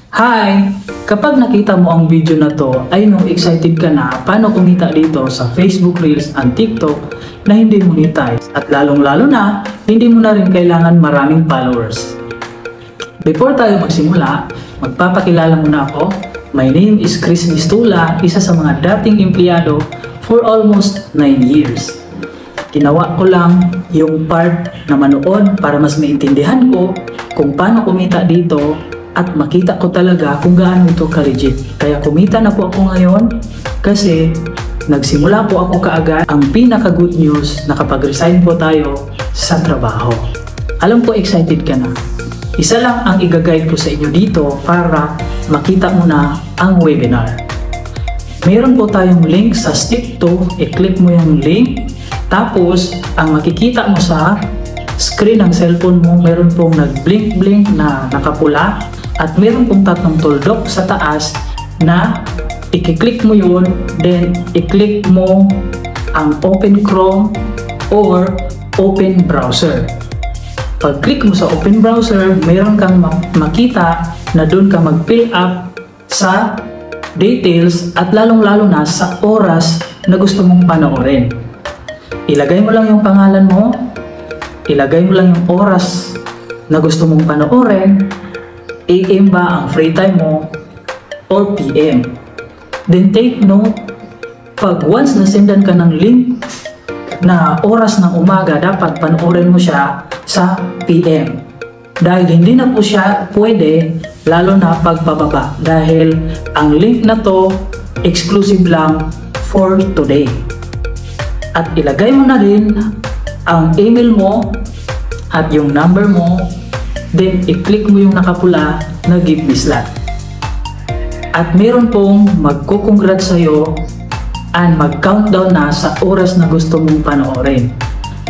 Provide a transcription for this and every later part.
Hi! Kapag nakita mo ang video na to, ay nung excited ka na paano kumita dito sa Facebook Reels and TikTok na hindi monetize at lalong-lalo na hindi mo na rin kailangan maraming followers. Before tayo magsimula, magpapakilala muna ako. My name is Chris Mistula, isa sa mga dating empleyado for almost 9 years. Ginawa ko lang yung part na manood para mas maintindihan ko kung paano kumita dito at makita ko talaga kung gaano ito ka-legit. Kaya kumita na po ako ngayon kasi nagsimula po ako kaagad. Ang pinaka-good news, nakapag-resign po tayo sa trabaho. Alam ko excited ka na. Isa lang ang i-guide ko sa inyo dito para makita mo na ang webinar. Mayroon po tayong link sa step 2, i-click mo yung link. Tapos, ang makikita mo sa screen ng cellphone mo, meron pong nag-blink-blink na nakapula at meron pong tatlong tuldok sa taas na i-click mo yun, then i-click mo ang Open Chrome or Open Browser. Pag-click mo sa Open Browser, meron kang makita na doon ka mag-fill up sa details at lalong-lalo na sa oras na gusto mong panoorin. Ilagay mo lang yung pangalan mo, ilagay mo lang yung oras na gusto mong panoorin, AM ba ang free time mo, or PM. Then take note, pag once nasendan ka ng link na oras ng umaga, dapat panoorin mo siya sa PM. Dahil hindi na po siya pwede, lalo na pagpababa. Dahil ang link na to, exclusive lang for today. At ilagay mo na rin ang email mo at yung number mo, then i-click mo yung nakapula na give me slot. At meron pong magko-congrats sa'yo and mag-countdown na sa oras na gusto mong panoorin.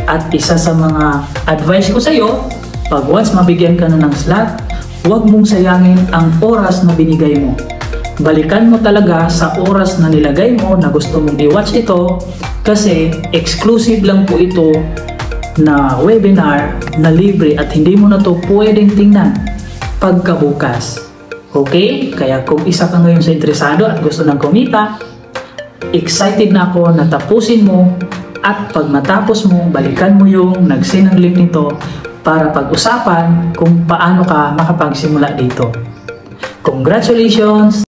At isa sa mga advice ko sa'yo, pag once mabigyan ka na ng slot, huwag mong sayangin ang oras na binigay mo. Balikan mo talaga sa oras na nilagay mo na gusto mong i-watch ito kasi exclusive lang po ito na webinar na libre at hindi mo na to pwedeng tingnan pagkabukas. Okay? Kaya kung isa ka ngayon sa interesado at gusto ng kumita, excited na ako na tapusin mo at pag matapos mo, balikan mo yung nag-send ng link nito para pag-usapan kung paano ka makapagsimula dito. Congratulations!